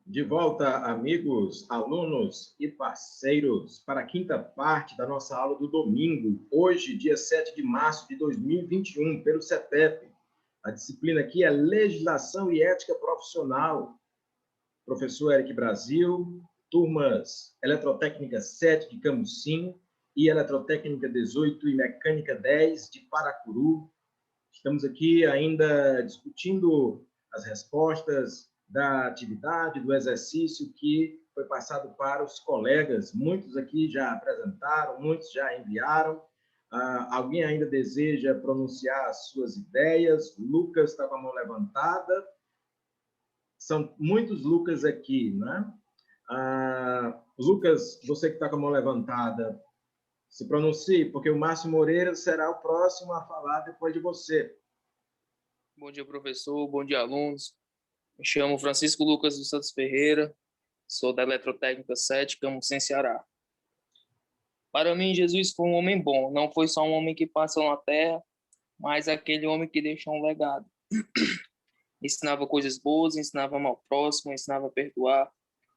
De volta, amigos, alunos e parceiros, para a quinta parte da nossa aula do domingo, hoje, dia 7 de março de 2021, pelo CETEP. A disciplina aqui é Legislação e Ética Profissional. Professor Eric Brasil, turmas Eletrotécnica 7 de Camusim e Eletrotécnica 18 e Mecânica 10 de Paracuru. Estamos aqui ainda discutindo as respostas da atividade, do exercício que foi passado para os colegas. Muitos aqui já apresentaram, muitos já enviaram. Alguém ainda deseja pronunciar as suas ideias? Lucas está com a mão levantada. São muitos Lucas aqui, né? Lucas, você que está com a mão levantada, se pronuncie, porque o Márcio Moreira será o próximo a falar depois de você. Bom dia, professor. Bom dia, alunos. Me chamo Francisco Lucas dos Santos Ferreira, sou da Eletrotécnica 7, Camusim, Ceará. Para mim, Jesus foi um homem bom. Não foi só um homem que passou na terra, mas aquele homem que deixou um legado. Ensinava coisas boas, ensinava amar ao próximo, ensinava a perdoar,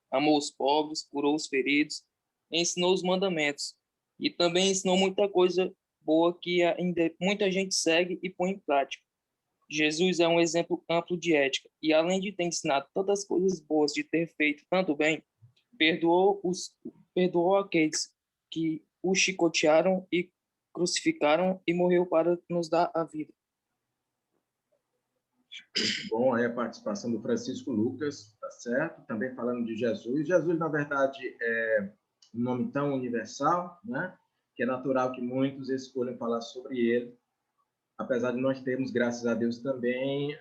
amou os pobres, curou os feridos, ensinou os mandamentos. E também ensinou muita coisa boa que ainda muita gente segue e põe em prática. Jesus é um exemplo amplo de ética e, além de ter ensinado tantas coisas boas, de ter feito tanto bem, perdoou aqueles que o chicotearam e crucificaram e morreu para nos dar a vida. Muito bom aí a participação do Francisco Lucas, tá certo? Também falando de Jesus. Jesus, na verdade, é um nome tão universal, né? Que é natural que muitos escolham falar sobre ele, apesar de nós termos, graças a Deus, também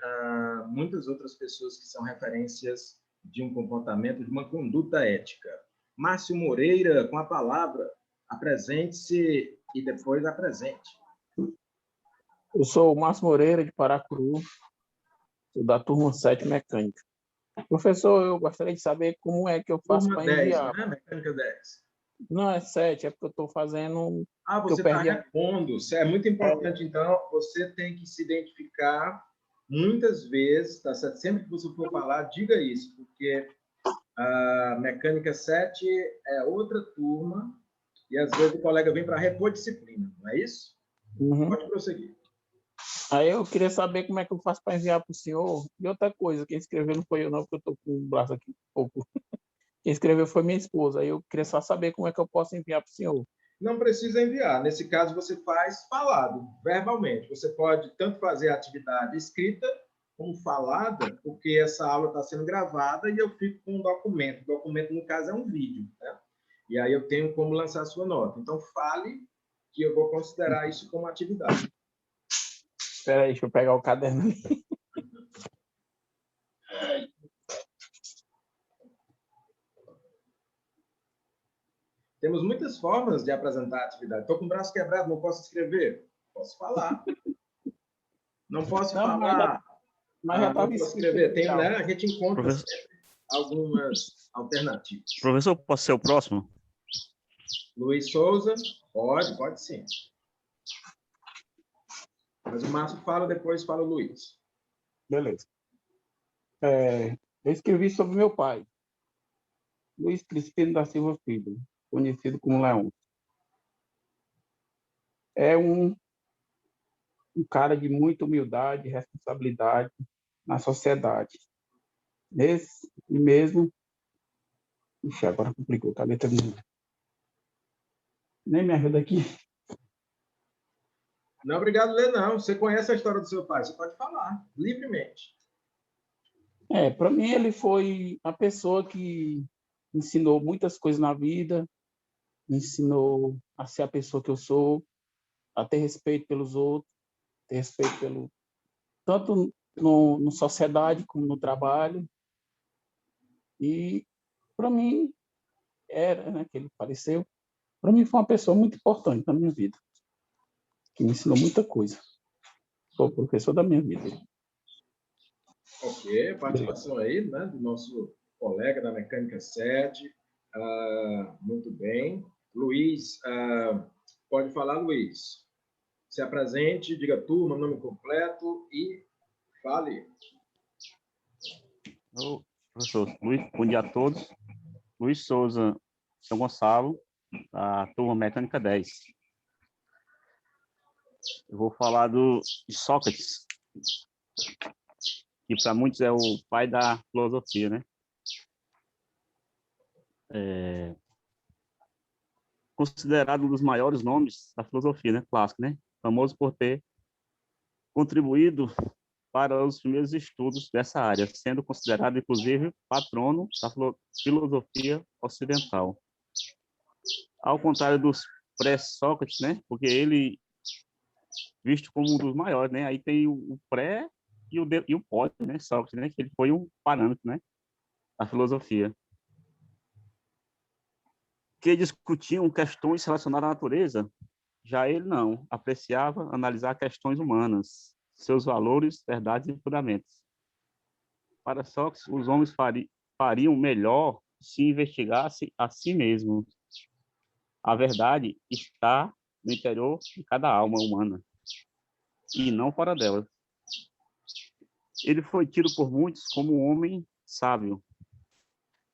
muitas outras pessoas que são referências de um comportamento, de uma conduta ética. Márcio Moreira, com a palavra, apresente-se e depois apresente. Eu sou o Márcio Moreira, de Paracuru, sou da turma 7 Mecânica. Professor, eu gostaria de saber como é que eu faço para enviar. 10, né? Mecânica 10. Não, é 7, é porque eu estou fazendo... Você está repondo. Isso é muito importante, então, você tem que se identificar muitas vezes, tá certo? Sempre que você for falar, diga isso, porque a Mecânica 7 é outra turma e, às vezes, o colega vem para repor disciplina, não é isso? Uhum. Pode prosseguir. Aí eu queria saber como é que eu faço para enviar para o senhor. E outra coisa, quem escreveu não foi eu não, porque eu estou com o braço aqui um pouco. Quem escreveu foi minha esposa. Aí eu queria só saber como é que eu posso enviar para o senhor. Não precisa enviar. Nesse caso, você faz falado, verbalmente. Você pode tanto fazer a atividade escrita como falada, porque essa aula está sendo gravada e eu fico com um documento. O documento, no caso, é um vídeo, né? E aí eu tenho como lançar a sua nota. Então, fale que eu vou considerar isso como atividade. Espera aí, deixa eu pegar o caderno. Temos muitas formas de apresentar a atividade. Estou com o braço quebrado, não posso escrever? Posso falar. Não posso falar. Mas já não posso escrever. Tem, né? A gente encontra algumas alternativas. Professor, posso ser o próximo? Luiz Souza? Pode sim. Mas o Márcio fala, depois fala o Luiz. Beleza. Eu escrevi sobre meu pai, Luiz Crispino da Silva Filho, conhecido como Leão. É um cara de muita humildade e responsabilidade na sociedade. Nesse mesmo... Ixi, agora complicou, tá letra minha. Nem me ajuda aqui. Não é obrigado a ler, não. Você conhece a história do seu pai, você pode falar, livremente. Para mim ele foi uma pessoa que ensinou muitas coisas na vida, me ensinou a ser a pessoa que eu sou, a ter respeito pelos outros, ter respeito pelo tanto no sociedade como no trabalho. E para mim era, né, que ele faleceu, para mim foi uma pessoa muito importante na minha vida, que me ensinou muita coisa. Foi o professor da minha vida. Ok, participação aí, né, do nosso colega da Mecânica 7. Muito bem. Luiz, pode falar, Luiz. Se apresente, diga turma, nome completo e fale. Professor Luiz, bom dia a todos. Luiz Souza, São Gonçalo, da turma Mecânica 10. Eu vou falar de Sócrates, que para muitos é o pai da filosofia, né? Considerado um dos maiores nomes da filosofia, né? Clássica, né? Famoso por ter contribuído para os primeiros estudos dessa área, sendo considerado, inclusive, patrono da filosofia ocidental. Ao contrário dos pré-Sócrates, né? Porque ele, visto como um dos maiores, né? Aí tem o pré e o pós, né? Sócrates, né? Que ele foi um parâmetro, né? Da filosofia. Que discutiam questões relacionadas à natureza, já ele não. Apreciava analisar questões humanas, seus valores, verdades e fundamentos. Para Sócrates, os homens fariam melhor se investigassem a si mesmos. A verdade está no interior de cada alma humana e não fora dela. Ele foi tido por muitos como um homem sábio,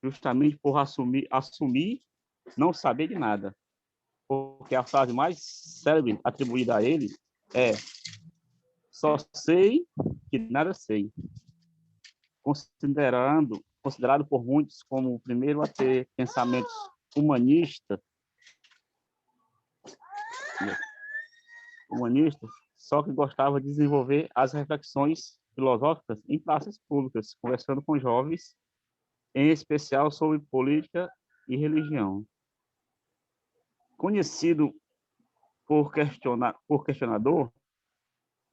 justamente por assumir não saber de nada. Porque a frase mais célebre atribuída a ele é: só sei que nada sei. Considerado por muitos como o primeiro a ter pensamentos humanistas, só que gostava de desenvolver as reflexões filosóficas em praças públicas, conversando com jovens, em especial sobre política e religião. Conhecido por questionador,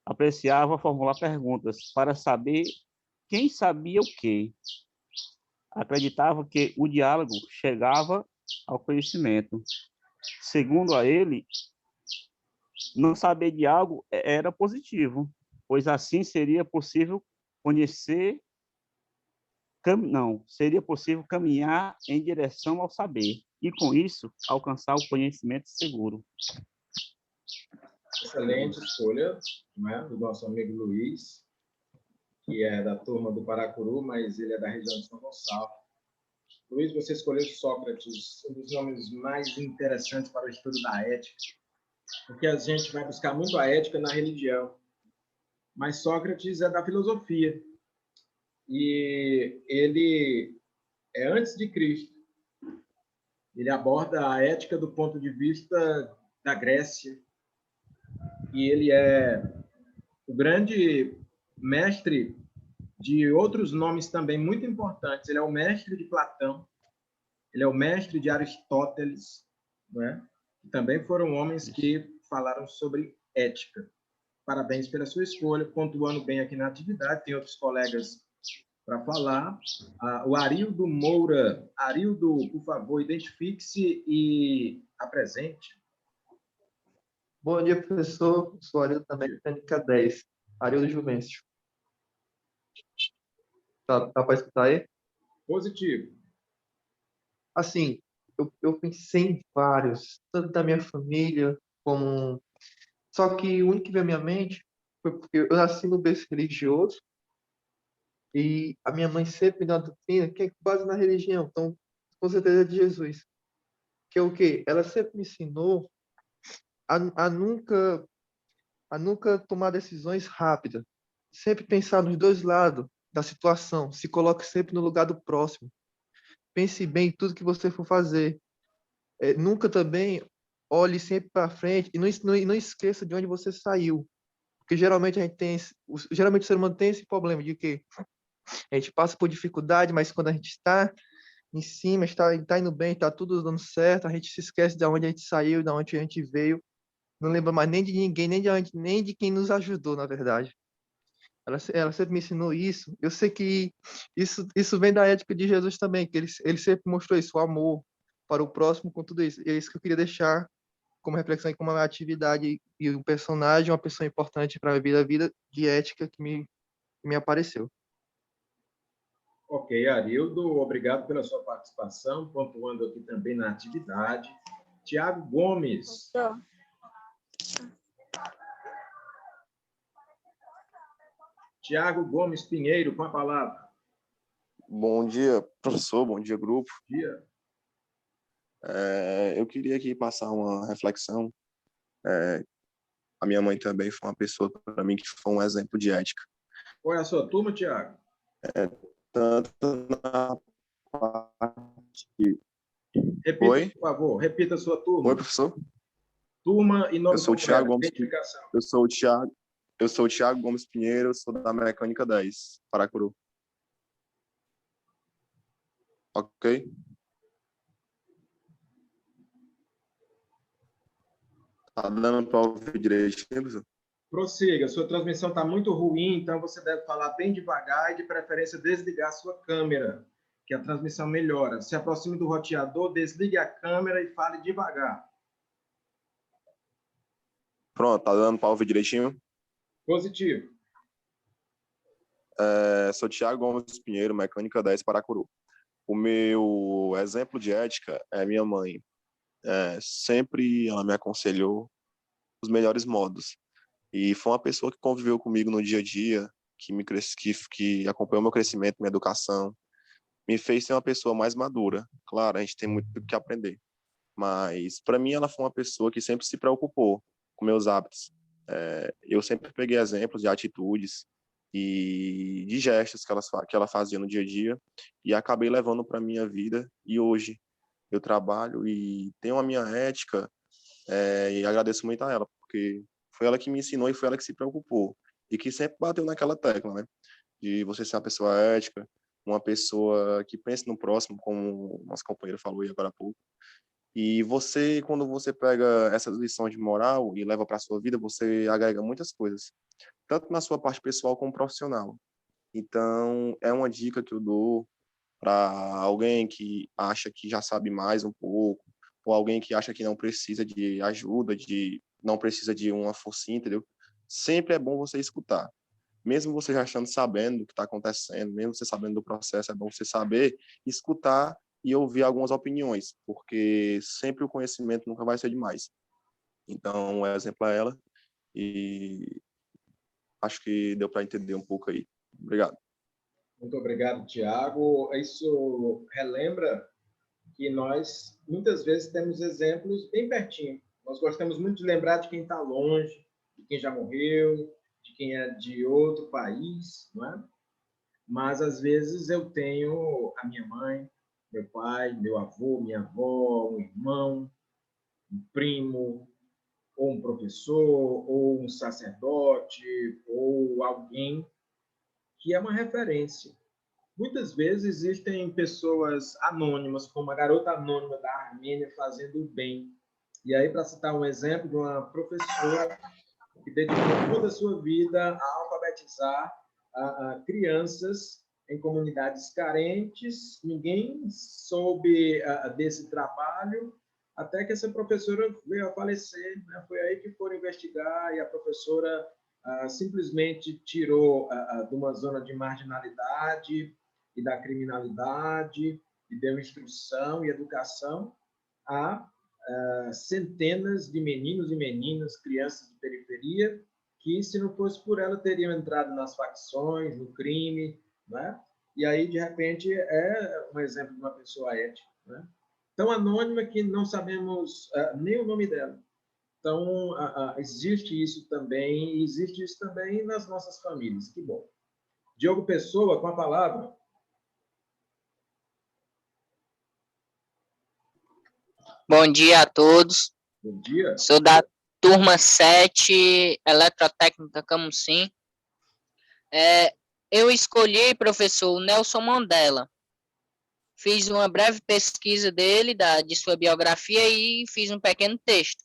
apreciava formular perguntas para saber quem sabia o quê. Acreditava que o diálogo chegava ao conhecimento. Segundo a ele, não saber de algo era positivo, pois assim seria possível seria possível caminhar em direção ao saber e, com isso, alcançar o conhecimento seguro. Excelente escolha, né, do nosso amigo Luiz, que é da turma do Paracuru, mas ele é da região de São Gonçalo. Luiz, você escolheu Sócrates, um dos nomes mais interessantes para o estudo da ética, porque a gente vai buscar muito a ética na religião, mas Sócrates é da filosofia, e ele é antes de Cristo. Ele aborda a ética do ponto de vista da Grécia, e ele é o grande mestre de outros nomes também muito importantes. Ele é o mestre de Platão, ele é o mestre de Aristóteles, não é? Que também foram homens que falaram sobre ética. Parabéns pela sua escolha, pontuando bem aqui na atividade. Tem outros colegas para falar. O Arildo Moura. Arildo, por favor, identifique-se e apresente. Bom dia, professor. Sou Arildo da Mecânica 10. Arildo Juvencio. Tá para escutar aí? Positivo. Assim, eu pensei em vários, tanto da minha família, como... Só que o único que veio à minha mente foi porque eu nasci no berço religioso e a minha mãe sempre me deu uma doutrina que é base na religião, então, com certeza é de Jesus. Que é o quê? Ela sempre me ensinou a nunca tomar decisões rápidas. Sempre pensar nos dois lados da situação. Se coloque sempre no lugar do próximo. Pense bem em tudo que você for fazer. Nunca também olhe sempre para frente e não esqueça de onde você saiu. Porque geralmente geralmente o ser humano tem esse problema de que a gente passa por dificuldade, mas quando a gente está em cima, está indo bem, está tudo dando certo, a gente se esquece de onde a gente saiu, de onde a gente veio. Não lembra mais nem de ninguém, nem de quem nos ajudou, na verdade. Ela sempre me ensinou isso. Eu sei que isso vem da ética de Jesus também, que ele sempre mostrou isso, o amor para o próximo com tudo isso. E é isso que eu queria deixar como reflexão e como uma atividade e um personagem, uma pessoa importante para a vida de ética que me apareceu. Ok, Arildo, obrigado pela sua participação, pontuando aqui também na atividade. Tiago Gomes. Tiago Gomes Pinheiro, com a palavra. Bom dia, professor. Bom dia, grupo. Bom dia. Eu queria aqui passar uma reflexão. A minha mãe também foi uma pessoa, para mim, que foi um exemplo de ética. Qual é a sua turma, Tiago? Tanto na parte... Repita, Oi? por favor. Repita a sua turma. Oi, professor. Turma e nome Eu sou o Thiago Gomes. Identificação. Eu sou o Thiago Gomes Pinheiro, eu sou da Mecânica 10, Paracuru. Ok? Tá dando para ouvir direitinho, professor? Prossiga. Sua transmissão está muito ruim, então você deve falar bem devagar e, de preferência, desligar a sua câmera, que a transmissão melhora. Se aproxime do roteador, desligue a câmera e fale devagar. Pronto, tá dando para ouvir direitinho? Positivo. Sou Thiago Gomes Pinheiro, Mecânica 10, Paracuru. O meu exemplo de ética é minha mãe. Sempre ela me aconselhou os melhores modos. E foi uma pessoa que conviveu comigo no dia a dia, que acompanhou meu crescimento, minha educação, me fez ser uma pessoa mais madura. Claro, a gente tem muito o que aprender. Mas, para mim, ela foi uma pessoa que sempre se preocupou com meus hábitos. Eu sempre peguei exemplos de atitudes e de gestos que ela fazia no dia a dia e acabei levando para a minha vida. E hoje eu trabalho e tenho a minha ética e agradeço muito a ela, porque foi ela que me ensinou e foi ela que se preocupou e que sempre bateu naquela tecla, né? De você ser uma pessoa ética, uma pessoa que pense no próximo, como o nosso companheiro falou aí agora há pouco. E você, quando você pega essas lições de moral e leva para a sua vida, você agrega muitas coisas, tanto na sua parte pessoal como profissional. Então, é uma dica que eu dou para alguém que acha que já sabe mais um pouco, ou alguém que acha que não precisa de ajuda, não precisa de uma forcinha, entendeu? Sempre é bom você escutar. Mesmo você já estando sabendo do que está acontecendo, mesmo você sabendo do processo, é bom você saber escutar e ouvir algumas opiniões, porque sempre o conhecimento nunca vai ser demais. Então, o exemplo é ela, e acho que deu para entender um pouco aí. Obrigado. Muito obrigado, Tiago. Isso relembra que nós, muitas vezes, temos exemplos bem pertinho. Nós gostamos muito de lembrar de quem está longe, de quem já morreu, de quem é de outro país, não é? Mas, às vezes, eu tenho a minha mãe, meu pai, meu avô, minha avó, um irmão, um primo, ou um professor, ou um sacerdote, ou alguém que é uma referência. Muitas vezes existem pessoas anônimas, como a garota anônima da Armênia, fazendo o bem. E aí, para citar um exemplo de uma professora que dedicou toda a sua vida a alfabetizar a crianças em comunidades carentes, ninguém soube desse trabalho, até que essa professora veio a falecer, né? Foi aí que foram investigar e a professora simplesmente tirou de uma zona de marginalidade e da criminalidade e deu instrução e educação a centenas de meninos e meninas, crianças de periferia, que, se não fosse por ela, teriam entrado nas facções, no crime, né? E aí, de repente, é um exemplo de uma pessoa ética, né? Tão anônima que não sabemos nem o nome dela. Então, existe isso também, e existe isso também nas nossas famílias. Que bom. Diogo Pessoa, com a palavra. Bom dia a todos. Bom dia. Sou da turma 7, Eletrotécnica Camusim. Eu escolhi, professor, o Nelson Mandela. Fiz uma breve pesquisa dele, de sua biografia, e fiz um pequeno texto.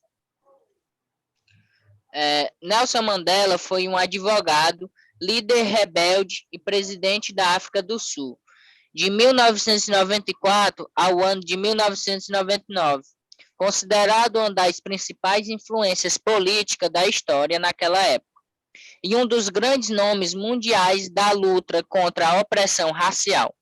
Nelson Mandela foi um advogado, líder rebelde e presidente da África do Sul, de 1994 ao ano de 1999, considerado uma das principais influências políticas da história naquela época, e um dos grandes nomes mundiais da luta contra a opressão racial.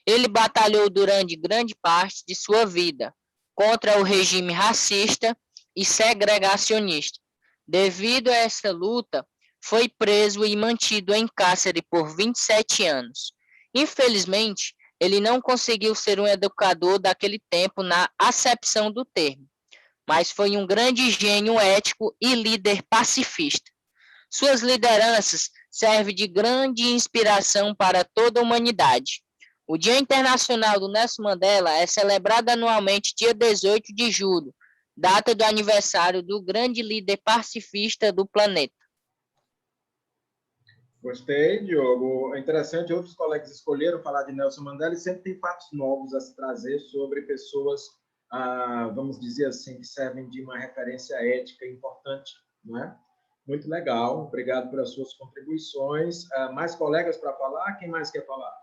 Ele batalhou durante grande parte de sua vida contra o regime racista e segregacionista. Devido a essa luta, foi preso e mantido em cárcere por 27 anos Infelizmente, ele não conseguiu ser um educador daquele tempo na acepção do termo, mas foi um grande gênio ético e líder pacifista. Suas lideranças servem de grande inspiração para toda a humanidade. O Dia Internacional do Nelson Mandela é celebrado anualmente dia 18 de julho, data do aniversário do grande líder pacifista do planeta. Gostei, Diogo. É interessante, outros colegas escolheram falar de Nelson Mandela e sempre tem fatos novos a se trazer sobre pessoas, vamos dizer assim, que servem de uma referência ética importante, não é? Muito legal, obrigado pelas suas contribuições. Mais colegas para falar? Quem mais quer falar?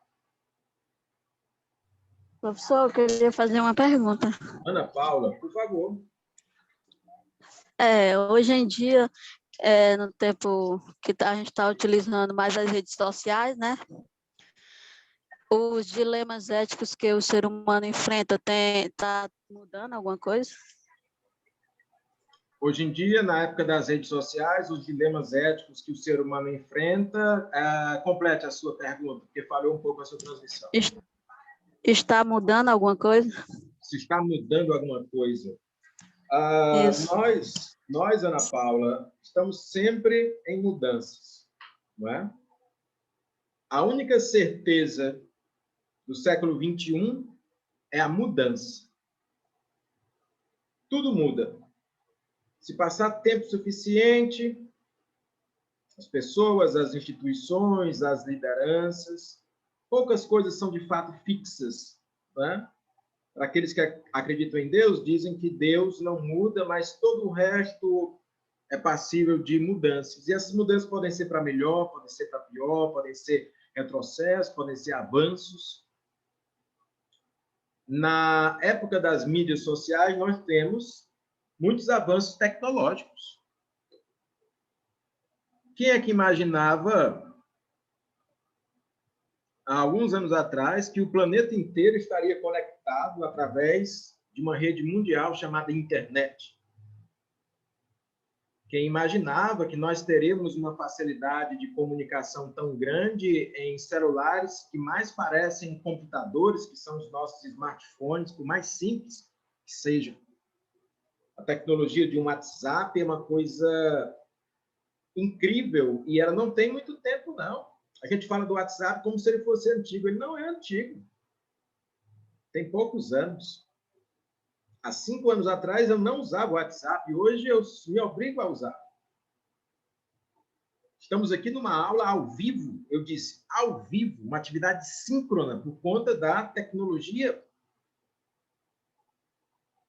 Professor, eu queria fazer uma pergunta. Ana Paula, por favor. Hoje em dia, no tempo que a gente está utilizando mais as redes sociais, né? Os dilemas éticos que o ser humano enfrenta está mudando alguma coisa? Hoje em dia, na época das redes sociais, os dilemas éticos que o ser humano enfrenta, complete a sua pergunta, porque falhou um pouco a sua transmissão. Está mudando alguma coisa? Se está mudando alguma coisa. Nós, Ana Paula, estamos sempre em mudanças, não é? A única certeza do século XXI é a mudança. Tudo muda. Se passar tempo suficiente, as pessoas, as instituições, as lideranças, poucas coisas são de fato fixas, né? Para aqueles que acreditam em Deus, dizem que Deus não muda, mas todo o resto é passível de mudanças. E essas mudanças podem ser para melhor, podem ser para pior, podem ser retrocessos, podem ser avanços. Na época das mídias sociais, nós temos muitos avanços tecnológicos. Quem é que imaginava, há alguns anos atrás, que o planeta inteiro estaria conectado através de uma rede mundial chamada internet? Quem imaginava que nós teremos uma facilidade de comunicação tão grande em celulares que mais parecem computadores, que são os nossos smartphones, por mais simples que sejam? A tecnologia de um WhatsApp é uma coisa incrível e ela não tem muito tempo, não. A gente fala do WhatsApp como se ele fosse antigo. Ele não é antigo. Tem poucos anos. Há 5 anos atrás, eu não usava o WhatsApp. Hoje, eu me obrigo a usar. Estamos aqui numa aula ao vivo. Eu disse ao vivo, uma atividade síncrona, por conta da tecnologia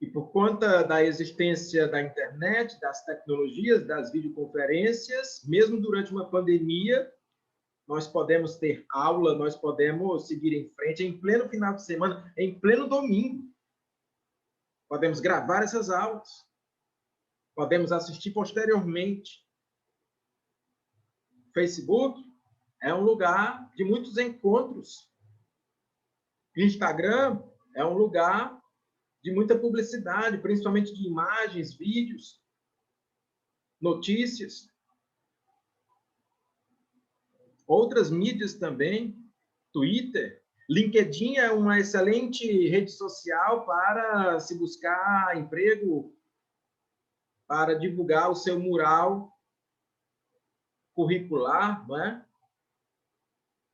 e por conta da existência da internet, das tecnologias, das videoconferências. Mesmo durante uma pandemia, nós podemos ter aula, nós podemos seguir em frente em pleno final de semana, em pleno domingo. Podemos gravar essas aulas. Podemos assistir posteriormente. O Facebook é um lugar de muitos encontros. O Instagram é um lugar de muita publicidade, principalmente de imagens, vídeos, notícias. Outras mídias também, Twitter. LinkedIn é uma excelente rede social para se buscar emprego, para divulgar o seu mural curricular, não é?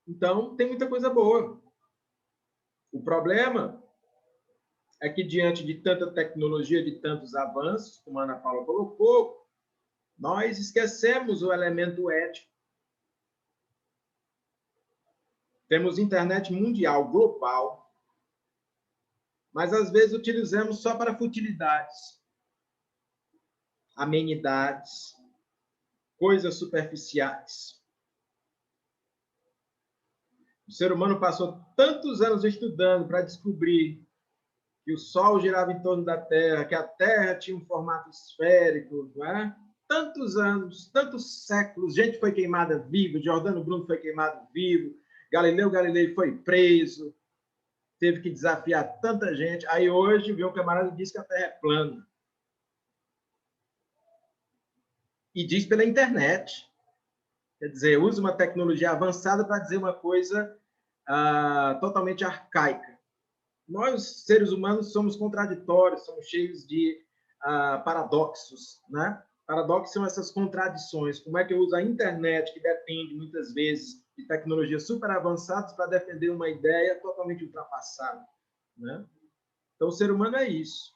Então, tem muita coisa boa. O problema é que, diante de tanta tecnologia, de tantos avanços, como a Ana Paula colocou, nós esquecemos o elemento ético. Temos internet mundial, global, mas às vezes utilizamos só para futilidades, amenidades, coisas superficiais. O ser humano passou tantos anos estudando para descobrir que o Sol girava em torno da Terra, que a Terra tinha um formato esférico, não é? Tantos anos, tantos séculos, gente foi queimada viva, Giordano Bruno foi queimado vivo, Galileu Galilei foi preso, teve que desafiar tanta gente. Aí hoje vem um camarada e diz que a Terra é plana. E diz pela internet. Quer dizer, usa uma tecnologia avançada para dizer uma coisa totalmente arcaica. Nós, seres humanos, somos contraditórios, somos cheios de paradoxos, né? Paradoxos são essas contradições. Como é que eu uso a internet, que depende, muitas vezes, de tecnologias super avançadas para defender uma ideia totalmente ultrapassada, né? Então, o ser humano é isso.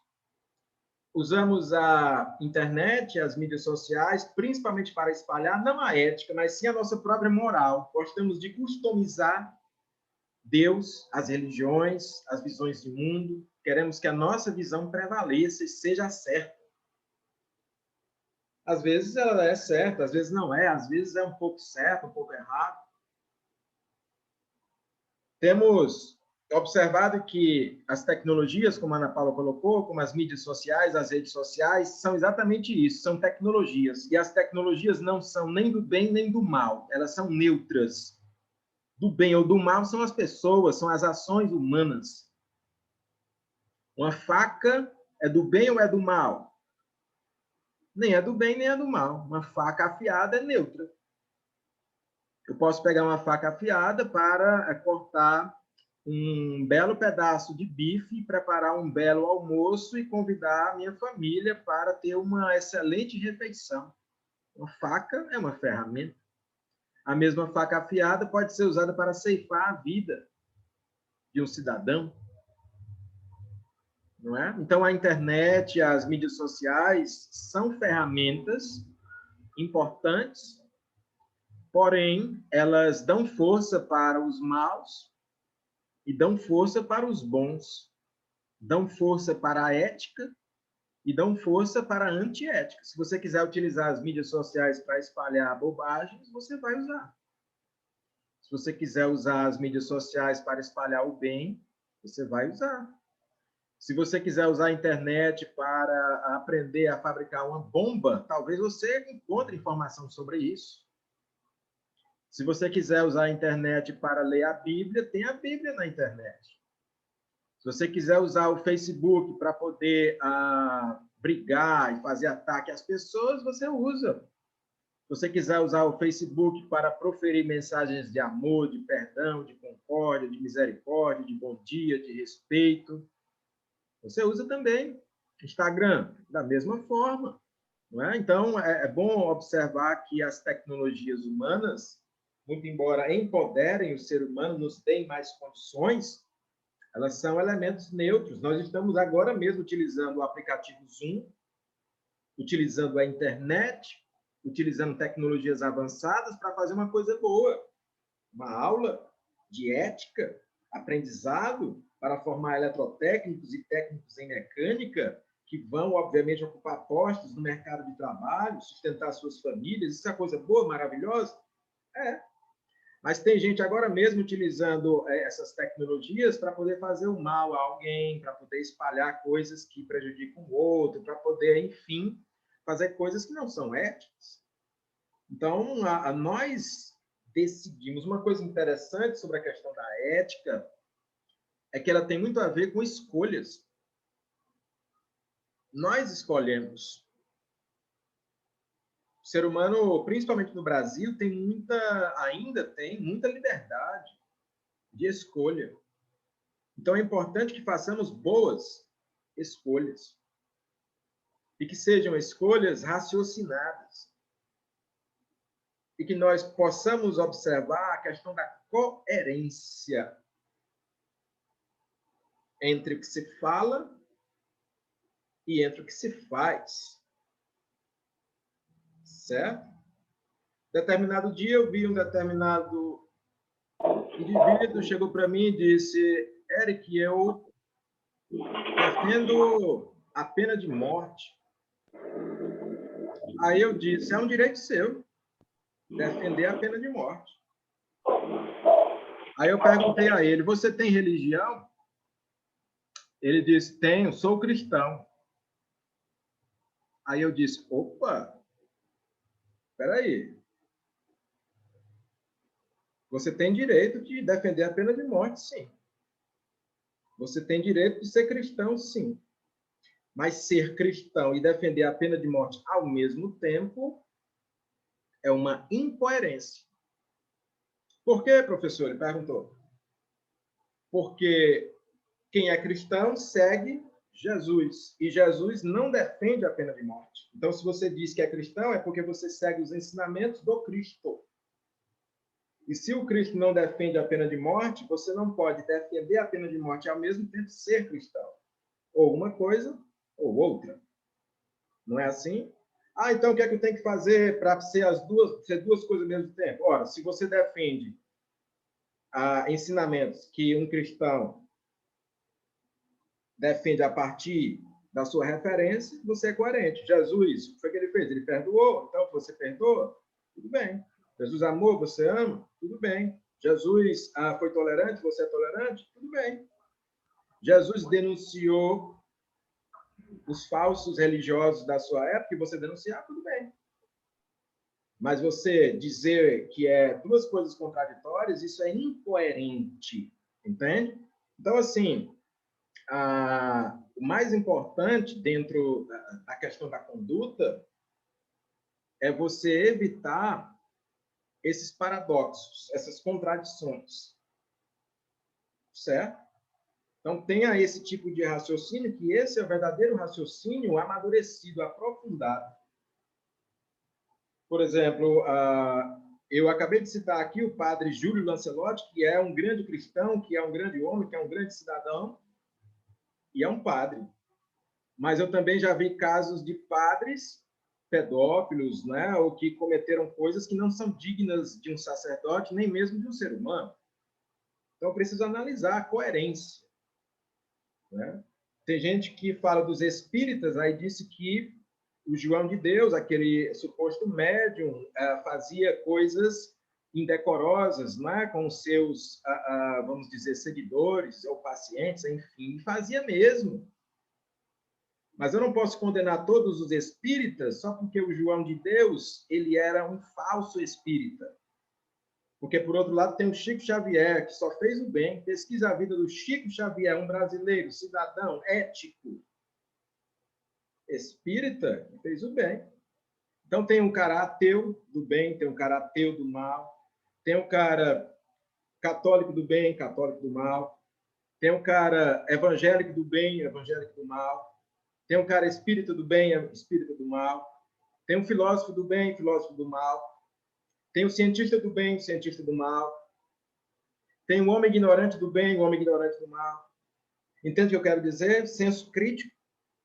Usamos a internet, as mídias sociais, principalmente para espalhar, não a ética, mas sim a nossa própria moral. Gostamos de customizar Deus, as religiões, as visões de mundo. Queremos que a nossa visão prevaleça e seja certa. Às vezes ela é certa, às vezes não é, às vezes é um pouco certo, um pouco errado. Temos observado que as tecnologias, como a Ana Paula colocou, como as mídias sociais, as redes sociais, são exatamente isso, são tecnologias. E as tecnologias não são nem do bem nem do mal, elas são neutras. Do bem ou do mal são as pessoas, são as ações humanas. Uma faca é do bem ou é do mal? Nem é do bem, nem é do mal. Uma faca afiada é neutra. Eu posso pegar uma faca afiada para cortar um belo pedaço de bife, preparar um belo almoço e convidar a minha família para ter uma excelente refeição. Uma faca é uma ferramenta. A mesma faca afiada pode ser usada para ceifar a vida de um cidadão. Não é? Então, a internet, as mídias sociais são ferramentas importantes, porém, elas dão força para os maus e dão força para os bons, dão força para a ética e dão força para a antiética. Se você quiser utilizar as mídias sociais para espalhar bobagens, você vai usar. Se você quiser usar as mídias sociais para espalhar o bem, você vai usar. Se você quiser usar a internet para aprender a fabricar uma bomba, talvez você encontre informação sobre isso. Se você quiser usar a internet para ler a Bíblia, tem a Bíblia na internet. Se você quiser usar o Facebook para poder brigar e fazer ataque às pessoas, você usa. Se você quiser usar o Facebook para proferir mensagens de amor, de perdão, de concórdia, de misericórdia, de bom dia, de respeito, você usa também. Instagram, da mesma forma. Não é? Então, é bom observar que as tecnologias humanas, muito embora empoderem o ser humano, nos deem mais condições, elas são elementos neutros. Nós estamos agora mesmo utilizando o aplicativo Zoom, utilizando a internet, utilizando tecnologias avançadas para fazer uma coisa boa. Uma aula de ética, aprendizado para formar eletrotécnicos e técnicos em mecânica, que vão, obviamente, ocupar postos no mercado de trabalho, sustentar suas famílias. Isso é coisa boa, maravilhosa? É. Mas tem gente agora mesmo utilizando essas tecnologias para poder fazer o mal a alguém, para poder espalhar coisas que prejudicam o outro, para poder, enfim, fazer coisas que não são éticas. Então, nós decidimos. Uma coisa interessante sobre a questão da ética é que ela tem muito a ver com escolhas. Nós escolhemos. O ser humano, principalmente no Brasil, ainda tem muita liberdade de escolha. Então, é importante que façamos boas escolhas. E que sejam escolhas raciocinadas. E que nós possamos observar a questão da coerência entre o que se fala e entre o que se faz. Certo? Determinado dia eu vi um determinado indivíduo, chegou para mim e disse: Eric, eu defendo a pena de morte. Aí eu disse: é um direito seu defender a pena de morte. Aí eu perguntei a ele: você tem religião? Ele disse: tenho, sou cristão. Aí eu disse: opa, espera aí. Você tem direito de defender a pena de morte, sim. Você tem direito de ser cristão, sim. Mas ser cristão e defender a pena de morte ao mesmo tempo é uma incoerência. Por quê, professor? Ele perguntou. Porque quem é cristão segue Jesus. E Jesus não defende a pena de morte. Então, se você diz que é cristão, é porque você segue os ensinamentos do Cristo. E se o Cristo não defende a pena de morte, você não pode defender a pena de morte e, ao mesmo tempo, ser cristão. Ou uma coisa, ou outra. Não é assim? Ah, então o que é que eu tenho que fazer para ser duas coisas ao mesmo tempo? Ora, se você defende ensinamentos que um cristão defende a partir da sua referência, você é coerente. Jesus, o que foi que ele fez? Ele perdoou. Então, você perdoa? Tudo bem. Jesus amou, você ama? Tudo bem. Jesus foi tolerante, você é tolerante? Tudo bem. Jesus denunciou os falsos religiosos da sua época e você denunciar? Tudo bem. Mas você dizer que é duas coisas contraditórias, isso é incoerente, entende? Então, assim, o mais importante dentro da questão da conduta é você evitar esses paradoxos, essas contradições, certo? Então, tenha esse tipo de raciocínio, que esse é o verdadeiro raciocínio amadurecido, aprofundado. Por exemplo, eu acabei de citar aqui o padre Júlio Lancelotti, que é um grande cristão, que é um grande homem, que é um grande cidadão, e é um padre. Mas eu também já vi casos de padres pedófilos, né, ou que cometeram coisas que não são dignas de um sacerdote, nem mesmo de um ser humano. Então, eu preciso analisar a coerência, né? Tem gente que fala dos espíritas, aí disse que o João de Deus, aquele suposto médium, fazia coisas indecorosas, né, com os seus, vamos dizer, seguidores ou pacientes, enfim, fazia mesmo. Mas eu não posso condenar todos os espíritas só porque o João de Deus ele era um falso espírita. Porque, por outro lado, tem o Chico Xavier, que só fez o bem. Pesquisa a vida do Chico Xavier, um brasileiro, cidadão, ético, espírita, que fez o bem. Então, tem um cara ateu do bem, tem um cara ateu do mal, tem um cara católico do bem, católico do mal, tem um cara evangélico do bem, evangélico do mal, tem um cara espírita do bem, espírita do mal, tem um filósofo do bem, filósofo do mal, tem um cientista do bem, cientista do mal, tem um homem ignorante do bem, um homem ignorante do mal. Entende o que eu quero dizer? Senso crítico,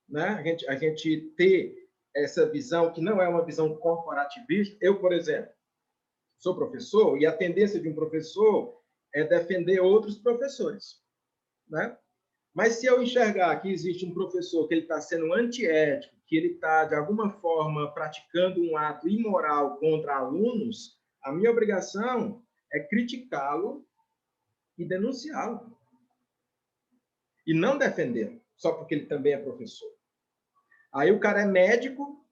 né? A gente ter essa visão que não é uma visão corporativista. Eu, por exemplo, sou professor e a tendência de um professor é defender outros professores, né? Mas se eu enxergar que existe um professor que ele está sendo antiético, que ele está, de alguma forma, praticando um ato imoral contra alunos, a minha obrigação é criticá-lo e denunciá-lo. E não defendê-lo, só porque ele também é professor. Aí o cara é médico,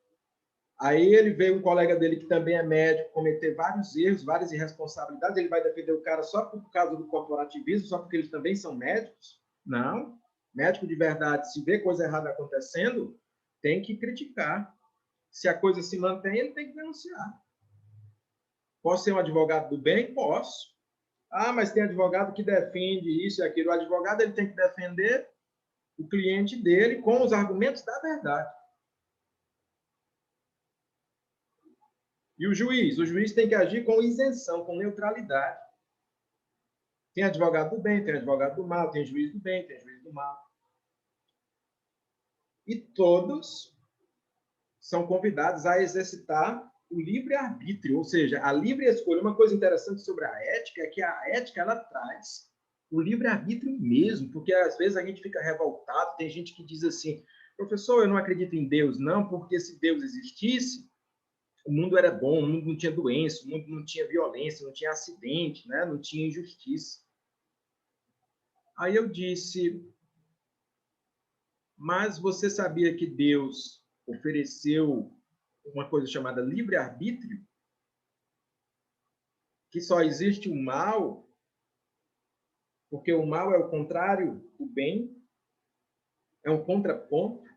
aí ele vê um colega dele que também é médico cometer vários erros, várias irresponsabilidades, ele vai defender o cara só por causa do corporativismo, só porque eles também são médicos? Não. Médico de verdade, se vê coisa errada acontecendo, tem que criticar. Se a coisa se mantém, ele tem que denunciar. Posso ser um advogado do bem? Posso. Ah, mas tem advogado que defende isso e aquilo. O advogado ele tem que defender o cliente dele com os argumentos da verdade. E o juiz tem que agir com isenção, com neutralidade. Tem advogado do bem, tem advogado do mal, tem juiz do bem, tem juiz do mal. E todos são convidados a exercitar o livre-arbítrio, ou seja, a livre escolha. Uma coisa interessante sobre a ética é que a ética ela traz o livre-arbítrio mesmo, porque às vezes a gente fica revoltado, tem gente que diz assim, professor, eu não acredito em Deus, não, porque se Deus existisse, o mundo era bom, o mundo não tinha doença, o mundo não tinha violência, não tinha acidente, né? Não tinha injustiça. Aí eu disse, mas você sabia que Deus ofereceu uma coisa chamada livre-arbítrio? Que só existe o mal, porque o mal é o contrário do bem, é um contraponto,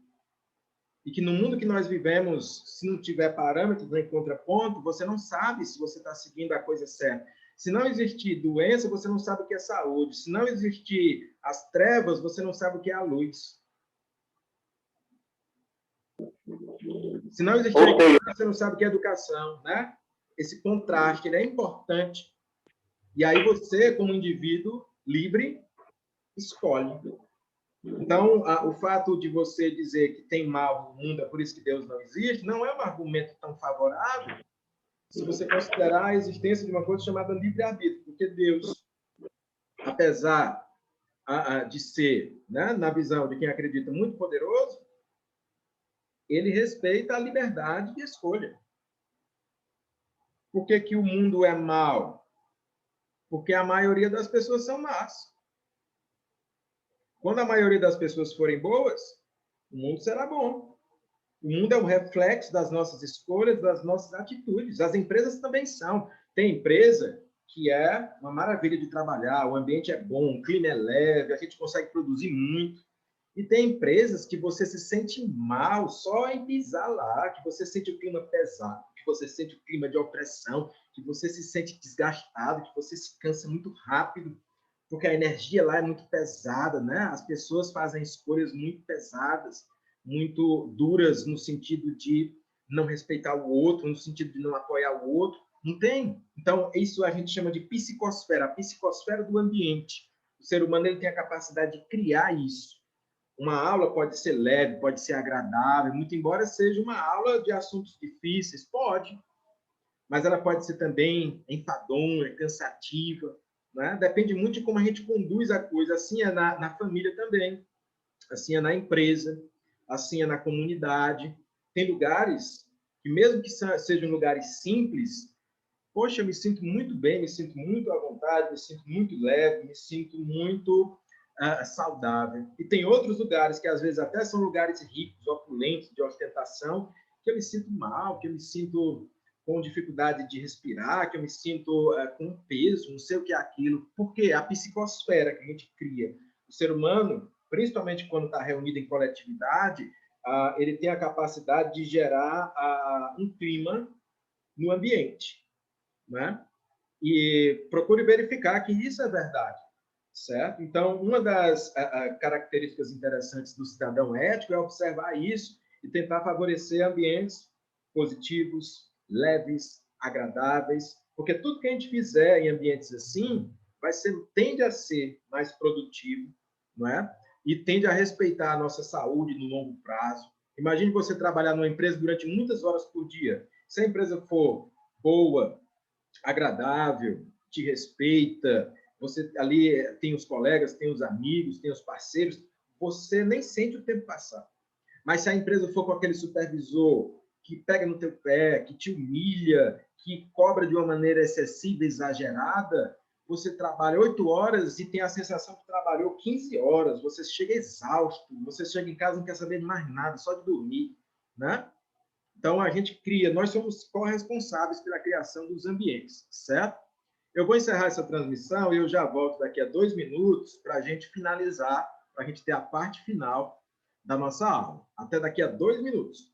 e que no mundo que nós vivemos, se não tiver parâmetros nem contraponto, você não sabe se você está seguindo a coisa certa. Se não existir doença, você não sabe o que é saúde. Se não existir as trevas, você não sabe o que é a luz. Se não existir a educação, você não sabe o que é educação, né? Esse contraste, ele é importante. E aí você, como indivíduo livre, escolhe. Então, o fato de você dizer que tem mal no mundo, é por isso que Deus não existe, não é um argumento tão favorável se você considerar a existência de uma coisa chamada livre-arbítrio, porque Deus, apesar de ser, né, na visão de quem acredita, muito poderoso, ele respeita a liberdade de escolha. Por que que o mundo é mau? Porque a maioria das pessoas são más. Quando a maioria das pessoas forem boas, o mundo será bom. O mundo é um reflexo das nossas escolhas, das nossas atitudes. As empresas também são. Tem empresa que é uma maravilha de trabalhar, o ambiente é bom, o clima é leve, a gente consegue produzir muito. E tem empresas que você se sente mal só em pisar lá, que você sente o clima pesado, que você sente o clima de opressão, que você se sente desgastado, que você se cansa muito rápido, porque a energia lá é muito pesada, né? As pessoas fazem escolhas muito pesadas, muito duras no sentido de não respeitar o outro, no sentido de não apoiar o outro. Não tem? Então, isso a gente chama de psicosfera, a psicosfera do ambiente. O ser humano ele tem a capacidade de criar isso. Uma aula pode ser leve, pode ser agradável, muito embora seja uma aula de assuntos difíceis, pode, mas ela pode ser também enfadonha, cansativa, né? Depende muito de como a gente conduz a coisa. Assim é na família também, assim é na empresa, assim é na comunidade. Tem lugares que, mesmo que sejam lugares simples, poxa, eu me sinto muito bem, me sinto muito à vontade, me sinto muito leve, me sinto muito saudável. E tem outros lugares que, às vezes, até são lugares ricos, opulentos, de ostentação, que eu me sinto mal, que eu me sinto com dificuldade de respirar, que eu me sinto com peso, não sei o que é aquilo. Porque a psicosfera que a gente cria, o ser humano, principalmente quando está reunido em coletividade, ele tem a capacidade de gerar um clima no ambiente, né? E procure verificar que isso é verdade, certo? Então, uma das características interessantes do cidadão ético é observar isso e tentar favorecer ambientes positivos, leves, agradáveis, porque tudo que a gente fizer em ambientes assim tende a ser mais produtivo, não é? E tende a respeitar a nossa saúde no longo prazo. Imagine você trabalhar numa empresa durante muitas horas por dia. Se a empresa for boa, agradável, te respeita, você ali tem os colegas, tem os amigos, tem os parceiros, você nem sente o tempo passar. Mas se a empresa for com aquele supervisor que pega no teu pé, que te humilha, que cobra de uma maneira excessiva, exagerada, você trabalha 8 horas e tem a sensação que trabalhou 15 horas, você chega exausto, você chega em casa e não quer saber de mais nada, só de dormir, né? Então, a gente cria, nós somos corresponsáveis pela criação dos ambientes, certo? Eu vou encerrar essa transmissão e eu já volto daqui a 2 minutos para a gente finalizar, para a gente ter a parte final da nossa aula. Até daqui a 2 minutos.